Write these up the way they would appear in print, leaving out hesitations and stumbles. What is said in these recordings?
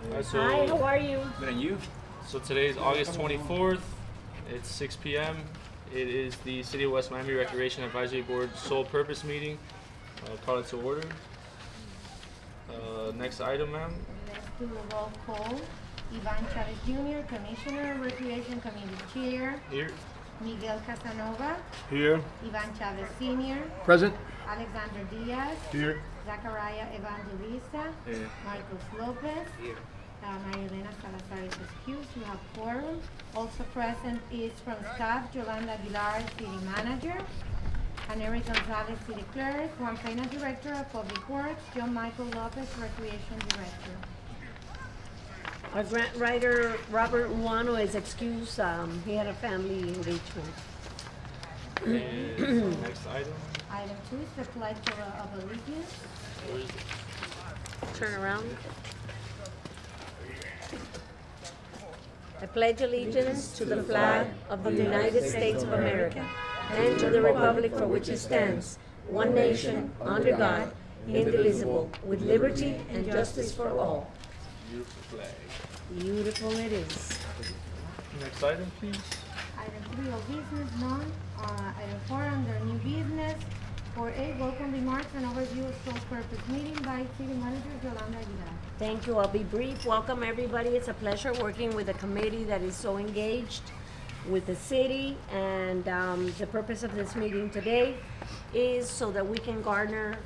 Hi, Hi, how are you? good, and you? So today is August 24th. It's 6 p.m. It is the City of West Miami Recreation Advisory Board sole purpose meeting. Call it to order. Next item, ma'am. Let's do a roll call. Ivan Chavez Jr., Commissioner, Recreation Committee Chair. Here. Miguel Casanova. Here. Ivan Chavez Sr. Present. Alexander Diaz. Here. Zachariah Evangelista. Here. Marcos Lopez. Here. Maria Elena Salazar is excused. You have quorum. Also present is from staff, Yolanda Aguilar, City Manager. And Eric Gonzalez, City Clerk. Juan Pena, Director of Public Works. John Michael Lopez, Recreation Director. Our grant writer, Robert Uano, is excused. He had a family engagement. And next item. Item 2 is the Pledge of Allegiance. Where is it? Turn around. I pledge allegiance to the flag of the United States of America and to the republic for which it stands, one nation, under God, indivisible, with liberty and justice for all. Beautiful flag. Beautiful it is. Next item, please. Item 3, old business, none. Item 4, under new business. 4A, welcome remarks and overview of sole purpose meeting by City Manager Yolanda Aguilar. Thank you. I'll be brief. Welcome, everybody. It's a pleasure working with a committee that is so engaged with the city. And the purpose of this meeting today is so that we can garner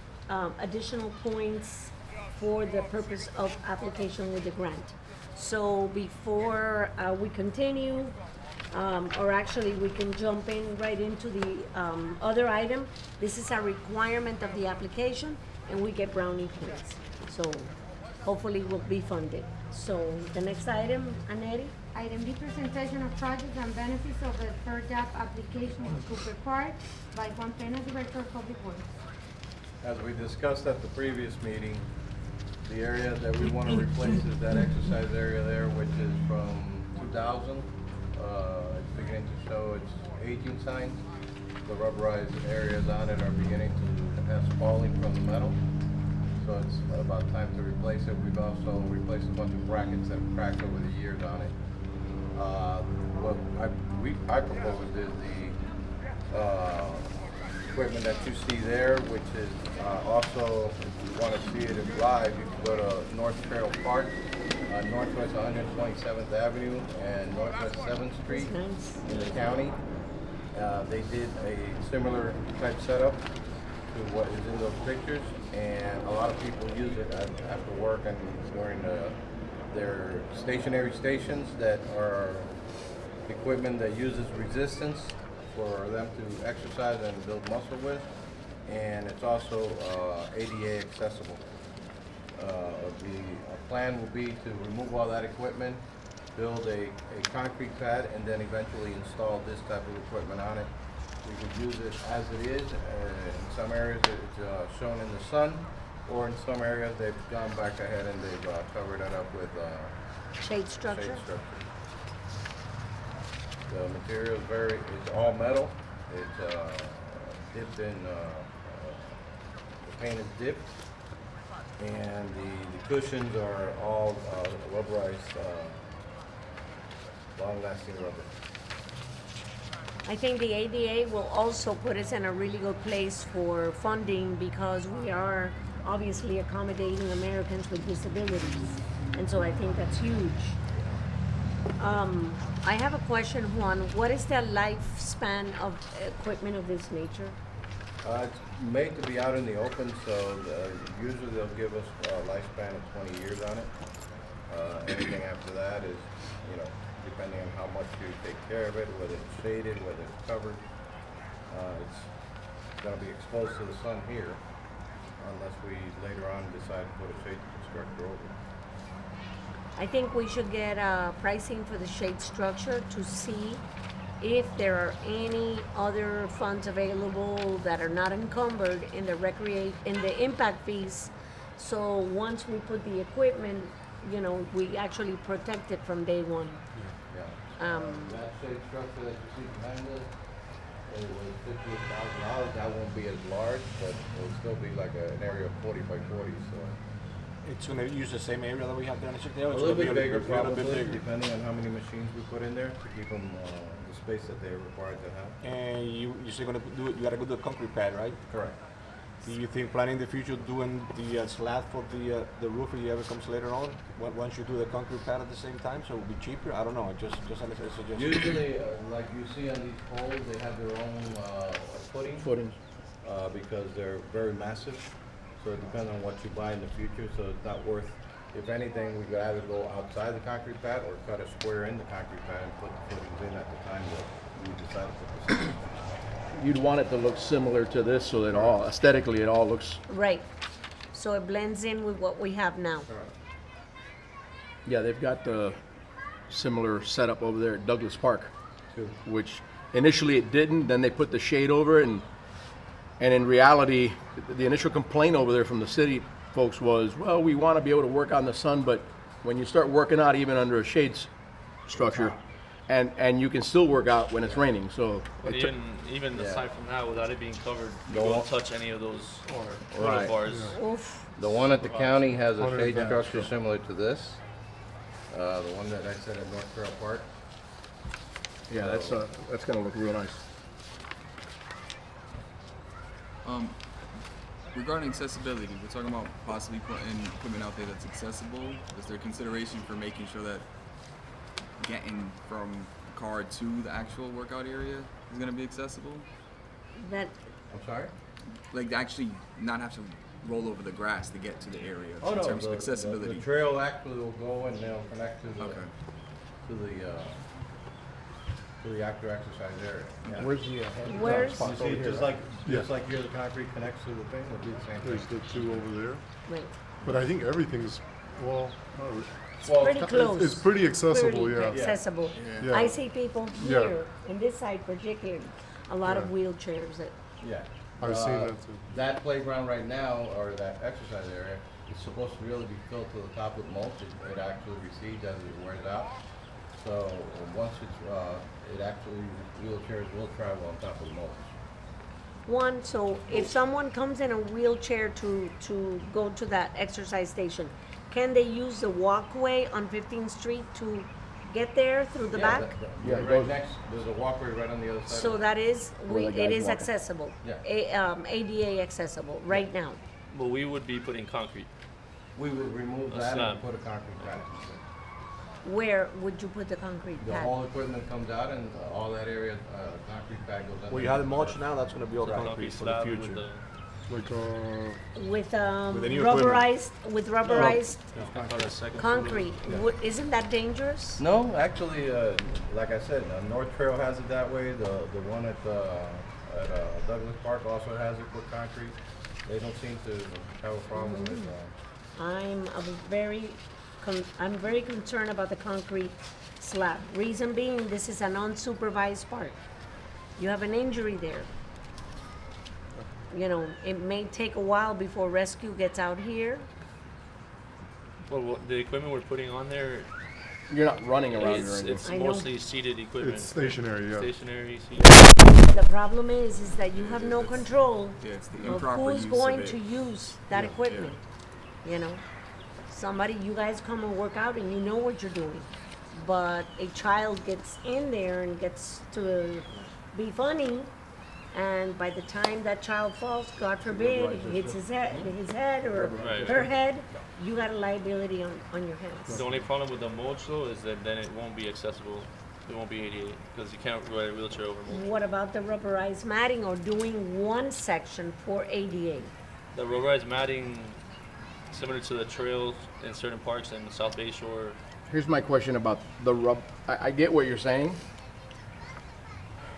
additional points for the purpose of application with the grant. So before we continue, or actually we can jump in right into the other item. This is a requirement of the application and we get brownie points. So hopefully we'll be funded. So the next item, Annette? Item B, presentation of projects and benefits of the third job application in Cooper Park by Juan Pena, Director of Public Works. As we discussed at the previous meeting, the area that we want to replace is that exercise area there, which is from 2000. It's beginning to show its aging signs. The rubberized areas on it are beginning to have falling from the metal. So it's about time to replace it. We've also replaced a bunch of brackets that have cracked over the years on it. What I proposed is the equipment that you see there, which is also, if you want to see it live, you can go to North Carroll Park, Northwest 127th Avenue and Northwest 7th Street Nice. in the county. They did a similar type setup to what is in those pictures, and a lot of people use it after work and during their stationary stations that are equipment that uses resistance for them to exercise and build muscle with, and it's also ADA accessible. The plan will be to remove all that equipment, build a concrete pad, and then eventually install this type of equipment on it. We could use it as it is. In some areas it's shown in the sun, or in some areas they've gone back ahead and they've covered it up with Shade structure? shade structure. The material is it's all metal. It's dipped in, the paint is dipped, and the cushions are all rubberized, long-lasting rubber. I think the ADA will also put us in a really good place for funding because we are obviously accommodating Americans with disabilities. And so I think that's huge. I have a question, Juan. What is the lifespan of equipment of this nature? It's made to be out in the open, so usually they'll give us a lifespan of 20 years on it. Anything after that is, depending on how much you take care of it, whether it's shaded, whether it's covered. It's going to be exposed to the sun here unless we later on decide to put a shade structure over it. I think we should get pricing for the shade structure to see if there are any other funds available that are not encumbered in the impact fees. So once we put the equipment, we actually protect it from day one. Yeah. That shade structure that you see behind us, it was $58,000. That won't be as large, but it'll still be like an area of 40 by 40. So It's gonna use the same area that we have there in Chickdale? A little bit bigger probably, depending on how many machines we put in there to keep them, the space that they're required to have. And you're still gonna do it, you gotta go to the concrete pad, right? Correct. Do you think planning the future doing the slab for the roof if it ever comes later on? Once you do the concrete pad at the same time, so it will be cheaper? I don't know, just a suggestion. Usually, like you see on these poles, they have their own footings. Because they're very massive, so it depends on what you buy in the future, so it's not worth, if anything, we could either go outside the concrete pad or cut a square in the concrete pad and put the footings in at the time that we decide to put the footings in. You'd want it to look similar to this so that all, aesthetically, it all looks, Right. So it blends in with what we have now. yeah, they've got the similar setup over there at Douglas Park, which initially it didn't, then they put the shade over it, and in reality, the initial complaint over there from the city folks was, well, we want to be able to work on the sun, but when you start working out even under a shades structure, and you can still work out when it's raining, so. But it took- even aside from that, without it being covered, you Go don't on. touch any of those Right. bars. Oof. The one at the county has a shade structure similar to this. The one that I said at North Trail Park. Yeah, that's gonna look real nice. Regarding accessibility, we're talking about possibly putting equipment out there that's accessible. Is there consideration for making sure that getting from the car to the actual workout area is going to be accessible? That, I'm sorry? Like actually not have to roll over the grass to get to the area Oh, in no, terms of accessibility. The trail actually will go and they'll connect to Okay. to the actual exercise area. Yeah. Where's the, where's, You see, just like here, the concrete connects to the thing, it'll be the same There's thing. the two over there. right, But I think everything's, well, pretty close. it's pretty accessible, Pretty yeah. accessible. Yeah. I see people Yeah. here, in this side particularly, a lot of Yeah. wheelchairs that, Yeah. I've seen that too. That playground right now, or that exercise area, is supposed to really be filled to the top with mulch. It actually recedes as it wears out. So once it actually, wheelchairs will travel on top of mulch. one, so if someone comes in a wheelchair to go to that exercise station, can they use the walkway on 15th Street to get there through the back? Yeah, it Right goes- next, there's a walkway right on the other side. So that is, Where the it guys is walk. accessible. Yeah. ADA accessible, right now. But we would be putting concrete. We would remove A that slab. and put a concrete pad. Where would you put the concrete The pad? whole equipment comes out and all that area, concrete pad goes under. Well, you have the mulch now, that's gonna be all Concrete concrete for the slab with future. the Like, With the new equipment. rubberized on the second concrete. Isn't that dangerous? No, actually, like I said, North Trail has it that way. The one at Douglas Park also has it with concrete. They don't seem to have a problem with I'm very concerned about the concrete slab. Reason being, this is an unsupervised park. You have an injury there. You know, it may take a while before rescue gets out here. Well, the equipment we're putting on there, You're not running around or it's anything. I know. mostly seated equipment. it's stationary, yeah. Stationary, seated. The problem is that you have no control Yeah, it's the of improper who's use going of it. to use that equipment. You know, somebody, you guys come and work out and you know what you're doing. But a child gets in there and gets to be funny, and by the time that child falls, God forbid, hits his head or Right. her head, you got a liability on your hands. The only problem with the mulch though is that then it won't be accessible. It won't be ADA because you can't ride a wheelchair over mulch. What about the rubberized matting or doing one section for ADA? The rubberized matting, similar to the trails in certain parks in South Bay Shore. Here's my question about the rub. I get what you're saying,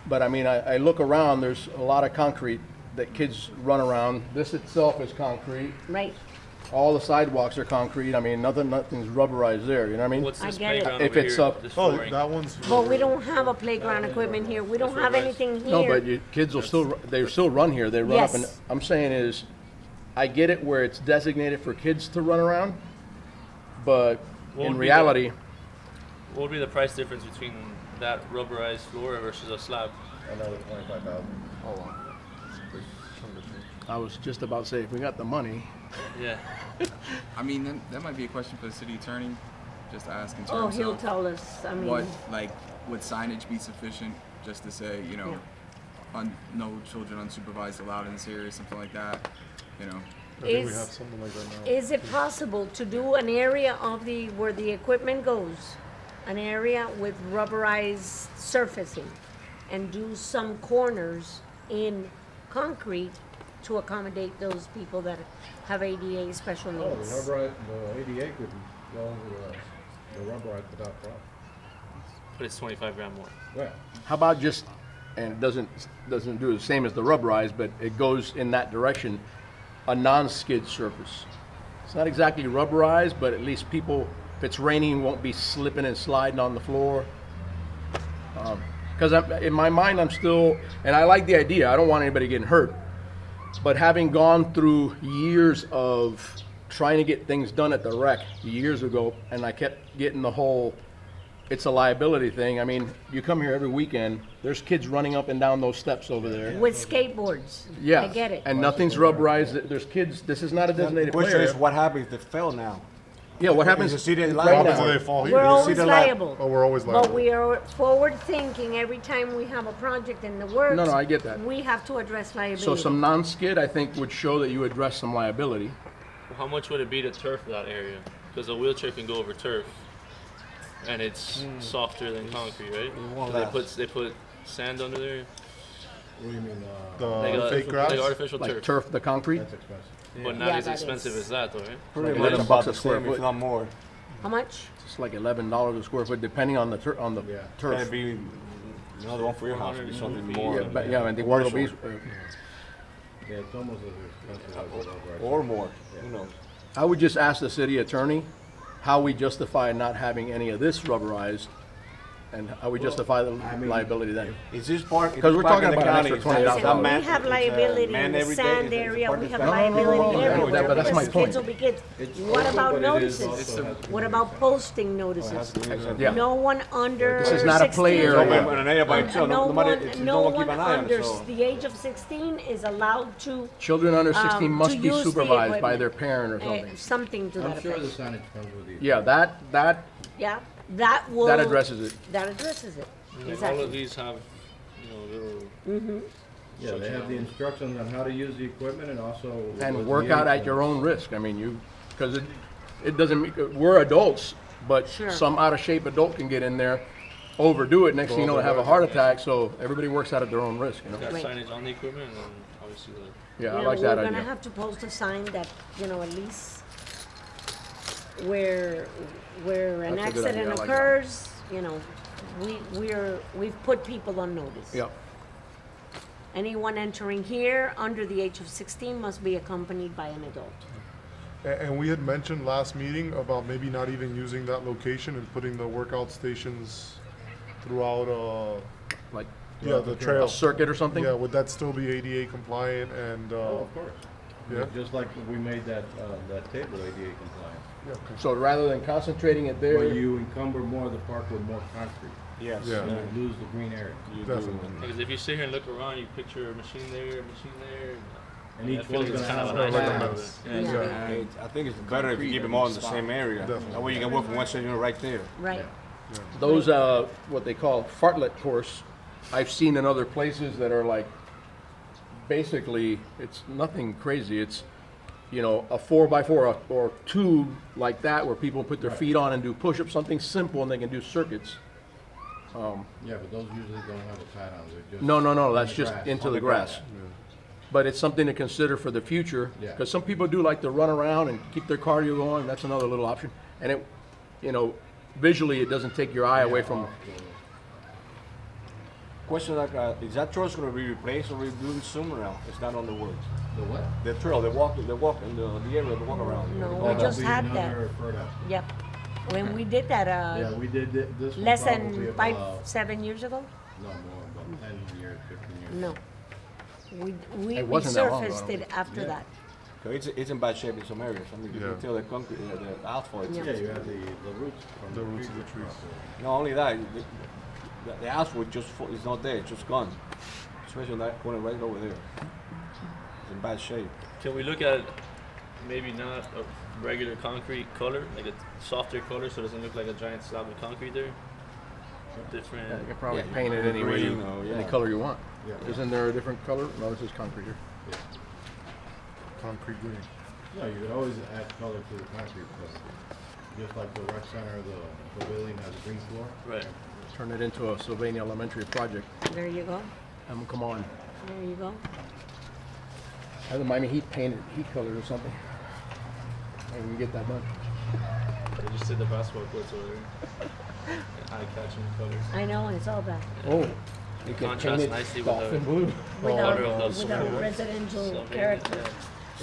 but I mean, I look around, there's a lot of concrete that kids run around. This itself is concrete. Right. All the sidewalks are concrete. I mean, nothing's rubberized there, you know what I mean? What's this I get it. playground If over it's here? up- This Oh, flooring? that one's. But we don't have a playground equipment here. We don't have anything here. No, but kids will they still run here. They run up and, Yes. I'm saying is, I get it where it's designated for kids to run around, but What would in be reality, What would be the price difference between that rubberized floor versus a slab? Another 25,000. I was just about to say, if we got the money, Yeah. I mean, that might be a question for the city attorney, just to ask in Oh, terms he'll of tell us, I mean. what, like, would signage be sufficient just to say, you know, no children unsupervised allowed in this area, something like that, you know? I think we Is- have something like that now. Is it possible to do an area of where the equipment goes, an area with rubberized surfacing, and do some corners in concrete to accommodate those people that have ADA special Oh, needs? the ADA could go over the rubberite without problem. But it's 25 grand more. Yeah. How about just, and it doesn't do the same as the rubberized, but it goes in that direction, a non-skid surface. It's not exactly rubberized, but at least people, if it's raining, won't be slipping and sliding on the floor. Because in my mind, I'm still, and I like the idea, I don't want anybody getting hurt, but having gone through years of trying to get things done at the rec years ago, and I kept getting the whole, it's a liability thing. I mean, you come here every weekend, there's kids running up and down those steps over there. With skateboards? Yeah. I get it. And nothing's rubberized, there's kids, this is not a The designated question is, player. what happens if they fail now? Yeah, what happens? Is the city right What liable? happens now? if they fall We're here? always the li- liable. Oh, we're always But liable. we are forward thinking every time we have a project in the works. No, I get that. We have to address liability. So some non-skid, I think, would show that you address some liability. Well, how much would it be to turf that area? Because a wheelchair can go over turf, and it's softer than concrete, right? won't So last. they put sand under there, What do you mean, like The fake grass? like artificial Like turf. turf the concrete? that's expensive. But not Yeah, as that expensive is. as that, though, right? Pretty Like much $11 about a the square same, if foot. not more. How much? It's like $11 a square foot, depending on the Yeah. Can turf. it be another one for your house, be something Yeah, more, but yeah, and the word will be, Yeah, it's almost as expensive as a rubberite. or more, who knows? I would just ask the city attorney how we justify not having any of this rubberized, and how we justify the liability then. Is this park? 'Cause we're talking about an extra Listen, $20,000. we have liability in the sand area, we have liability no, everywhere. but that's my because point. Kids will be kids. It's What open, about but it is notices? also has to What be- about posting notices? Yeah. No one under This is not a play 16. area. Open an area by itself, No no one keep an eye on under it, so. the age of 16 is allowed to, Children under 16 to must be use the supervised by equipment. their parent or something. something to that I'm sure the effect. signage comes with the. Yeah, that Yeah, that will. addresses it. That addresses it, Like, all of exactly. these have, little. Yeah, they have the instructions on how to use the equipment and also. And what's work needed out at for- your own risk. I mean, because it doesn't, we're adults, but Sure. some out-of-shape adult can get in there, overdo it, next thing you know, they have a heart attack, so everybody works out at their own risk, you know? Got Right. signage on the equipment, and then obviously the. Yeah, I You know, like that we're gonna idea. have to post a sign that, at least where an That's a good idea. accident I like that. occurs, we've put people on notice. Yeah, Anyone entering here under the age of 16 must be accompanied by an adult. And we had mentioned last meeting about maybe not even using that location and putting the workout stations throughout, like the a trail. circuit or something? Yeah, would that still be ADA compliant and, Oh, of course. yeah? Just like we made that table ADA compliant. Yeah, okay. So rather than concentrating it Where there, you encumber more of the park with more concrete. Yes. Yeah. And you lose the green area. Definitely. Because if you sit here and look around, you picture a machine there, a machine there. And I each feel one's like it's gonna kind have of like a nice. mess. Yeah. Yeah. I think it's better if you keep them all in the same area. Definitely. That way you can work from one station right there. Right. those, what they call fartlet course, I've seen in other places that are like, basically, it's nothing crazy. It's, a 4x4 or tube like that where people put their feet on and do push-ups, something simple, and they can do circuits. Yeah, but those usually don't have a pad on, they're just. No, that's the just grass. into On the grass. But it's something to consider for the future, Yeah. because some people do like to run around and keep their cardio going, that's another little option. And it, visually, it doesn't take your eye away from, Question like, is that trail gonna be replaced or rebuilt soon or now? It's not on the works. The what? The trail, they walk in the area, they walk around. No, Oh, we that'll just be had that. another further. Yep. When we did that, Yeah, we did this one less probably than about, 7 years ago? no more, about 10 years, 15 years. No. We It wasn't that long ago, I resurfaced don't it after Yeah. that. So it's in bad shape in some areas. I mean, you Yeah. can tell the concrete, the asphalt. Yeah. Yeah, you have the roots from The roots of the trees. Not only that, the asphalt is not there, it's just gone. Especially on that corner right over there. It's in bad shape. Can we look at maybe not a regular concrete color, like a softer color, so it doesn't look like a giant slab of concrete there. Different. Yeah, you can probably paint it any way, green or, any yeah. color you want. Yeah. Isn't there a different color? No, this is concrete here. Concrete green. No, you could always add color to the concrete floor. Just like the rec center, the pavilion has a green floor. Right. Turn it into a Sylvania Elementary project. There you go. Come on. There you go. Have the Miami Heat painted heat color or something. Maybe we can get that done. They just did the basketball courts over there. Eye-catching colors. I know, it's all that. Oh, you can Contrasts paint it nicely with dolphin the blue. With color our, of those with our schools. residential Sylvania, character. yeah.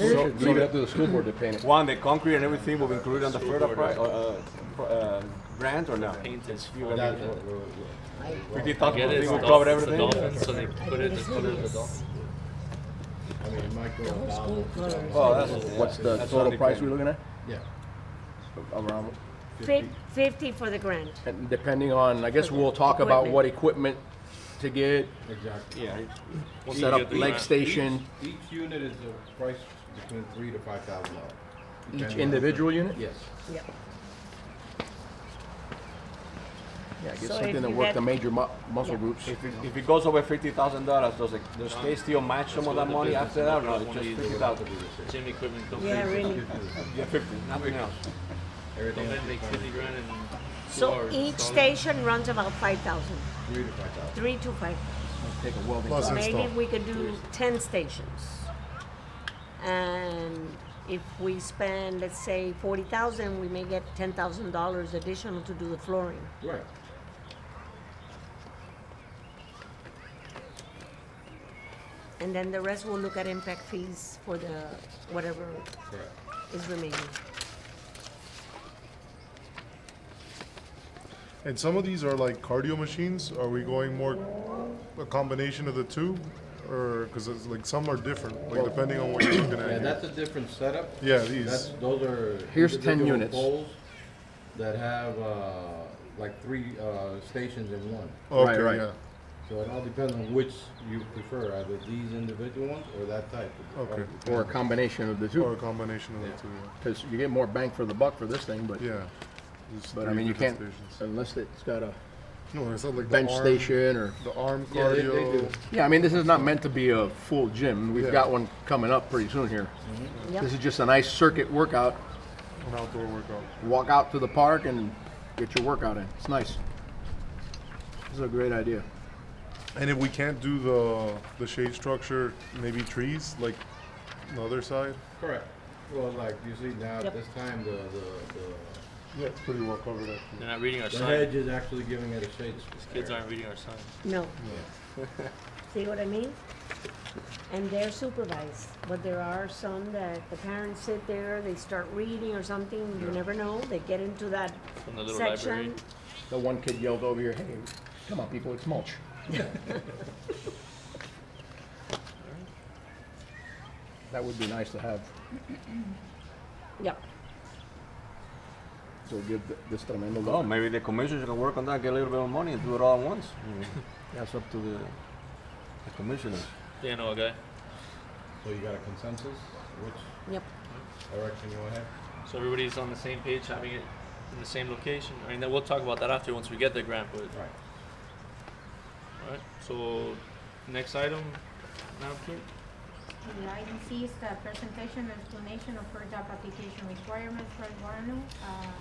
So, leave it up to the school board to paint it. One, the concrete and everything will be included on the School further board. grant or no? Painted. That's what we're 50,000 Get it, will it's cover dolphins, everything? the dolphins, so they put it the color of the dolphin. I mean, it might go The whole $1,000, school colors. Oh, that's, What's the that's total only price paint. we're looking at? Yeah. Around, 50 for the grant. and depending on, I guess we'll talk about what equipment to get, Exactly. Yeah. Once set you up get the leg grant. station, Each unit is a price between $3,000 to $5,000. each depending on- individual unit? Yes. Yep. Yeah, get So if something that you work get- the major muscle Yeah. groups. If it goes over $50,000, does the state still match some of that money after that or no? It's just 50,000? Gym equipment company. Yeah, really. Yeah, 50, nothing else. Everything Don't else make is 50 grand in 2 So hours. each Install it. station runs about 5,000, 3 to 5,000. 3 to 5,000. Take a welding Plus class. install. Maybe we could do 10 stations. And if we spend, let's say, 40,000, we may get $10,000 additional to do the flooring. Right. And then the rest we'll look at impact fees for the, whatever Correct. is remaining. And some of these are like cardio machines. Are we going more a combination of the two, or because it's like some are different, like depending on what you're looking at. Yeah, here. that's a different setup. Yeah, these. Those are. Here's 10 individual units. Poles that have, like 3, stations in one. Okay, right. yeah. So it all depends on which you prefer, either these individual ones or that type. Okay. Or a combination of the Or a two, combination of the two. because you get more bang for the buck for this thing, but, Yeah. Just but I three mean, you different can't, stations. unless it's got a No, it's not like bench the arm, station or, the arm Yeah, they cardio. do. yeah, I mean, this is not meant to be a full gym. We've Yeah. got one coming up pretty soon here. Yep. This is just a nice circuit workout. An outdoor workout. Walk out to the park and get your workout in. It's nice. This is a great idea. And if we can't do the shade structure, maybe trees, like the other side. Correct. Well, like you see now Yep. at this time, the Yeah, it's pretty well covered up. They're not reading our the sign. hedge is actually giving it a shade. Kids aren't reading our sign. No. See what I mean? And they're supervised, but there are some that the parents sit there, they start reading or something, you never know, they get into that From the little section. library. The one kid yelled over here, hey, come on, people, it's mulch. That would be nice to have. Yep. So give this tremendo Oh, look. maybe the commissioners can work on that, get a little bit of money and do it all at once. That's up to the commissioners. They know a guy. So you got a consensus, which Yep. direction you want to have? So everybody's on the same page, having it in the same location. I mean, then we'll talk about that after once we get the grant. But Right. all right. So next item, Madam Clerk. The item C is the presentation and explanation of her job application requirements for Guarno.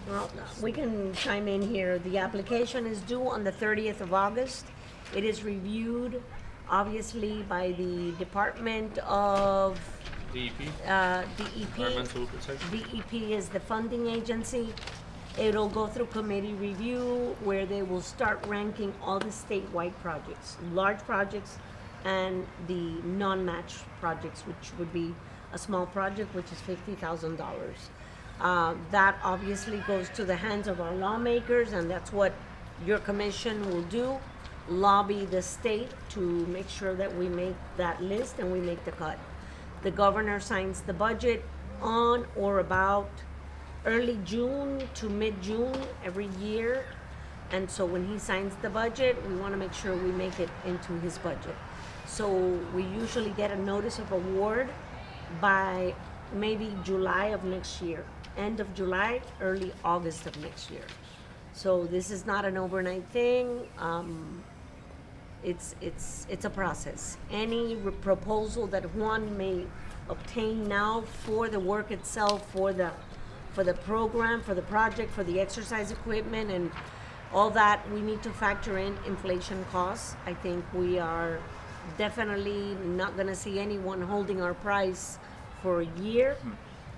Well, we can chime in here. The application is due on the 30th of August. It is reviewed, obviously, by the Department of DEP, DEP. Environmental Protection. DEP is the funding agency. It'll go through committee review where they will start ranking all the statewide projects, large projects and the non-match projects, which would be a small project, which is $50,000. That obviously goes to the hands of our lawmakers, and that's what your commission will do, lobby the state to make sure that we make that list and we make the cut. The governor signs the budget on or about early June to mid-June every year. And so when he signs the budget, we want to make sure we make it into his budget. So we usually get a notice of award by maybe July of next year, end of July, early August of next year. So this is not an overnight thing. It's a process. Any proposal that Juan may obtain now for the work itself, for the program, for the project, for the exercise equipment, and all that, we need to factor in inflation costs. I think we are definitely not gonna see anyone holding our price for a year.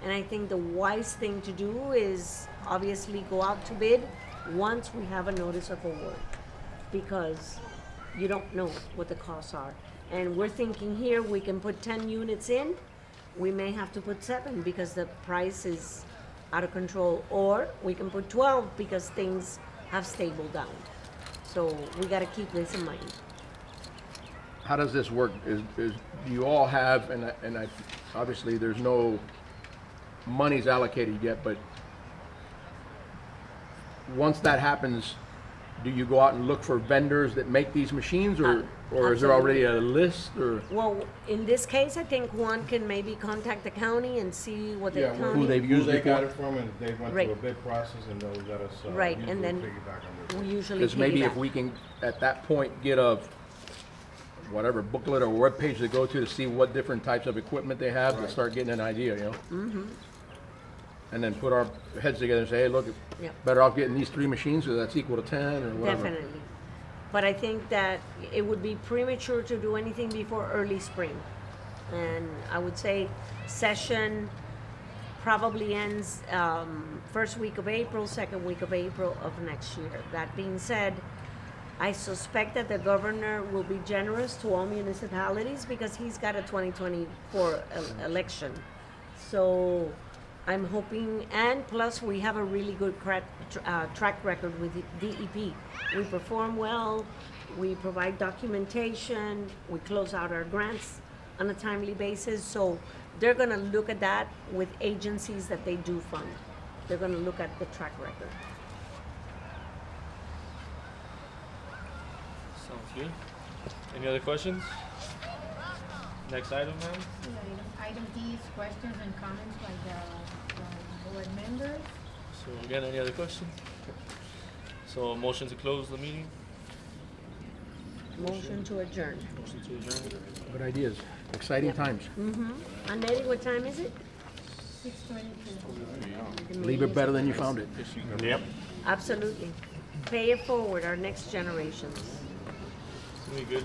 And I think the wise thing to do is obviously go out to bid once we have a notice of award, because you don't know what the costs are. And we're thinking here, we can put 10 units in, we may have to put 7 because the price is out of control, or we can put 12 because things have stabilized down. So we gotta keep this in mind. How does this work? Do you all have, and I, obviously there's no monies allocated yet, but once that happens, do you go out and look for vendors that make these machines, or is there already a list, or? Well, in this case, I think one can maybe contact the county and see what the Yeah, county. Who they've Who used they got before? it from, and they went Right. through a bid process, and they'll let us, Right, usually and then piggyback on We this. usually Because maybe if piggyback. we can, at that point, get a, whatever booklet or webpage to go to see what different types of equipment they have, to start getting an idea, you know? Mm-hmm. And then put our heads together and say, hey, look, Yep. better off getting these 3 machines, so that's equal to 10, or whatever. Definitely. But I think that it would be premature to do anything before early spring. And I would say session probably ends first week of April, second week of April of next year. That being said, I suspect that the governor will be generous to all municipalities because he's got a 2024 election. So I'm hoping, and plus we have a really good track record with the DEP. We perform well, we provide documentation, we close out our grants on a timely basis. So they're gonna look at that with agencies that they do fund. They're gonna look at the track record. Sounds good. Any other questions? Next item, ma'am? Item D is questions and comments by the board members. So again, any other questions? So a motion to close the meeting? Motion to adjourn. Motion to adjourn? Good ideas, exciting times. Annette, what time is it? 6:22. Leave it better than you found it. Yep. Absolutely. Pay it forward, our next generations. We good?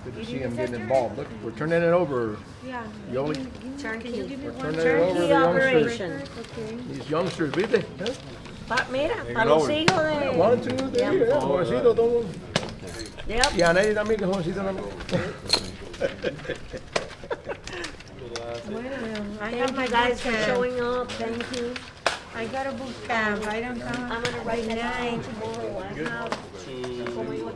Good to see them getting involved. Look, we're turning it over. Yeah. Yoli. Turnkey. We're turning it over to Turnkey the youngsters. operation. Okay. These youngsters, ¿viste? Mira, para los hijos de... 1, 2, 3, yeah, jovencito, todo. Yep. Y a nadie también que jovencito también. Well, I Thank have my you guys for book, showing up, thank you. I got a book, right on I'm gonna write that down tomorrow. I have, como digo,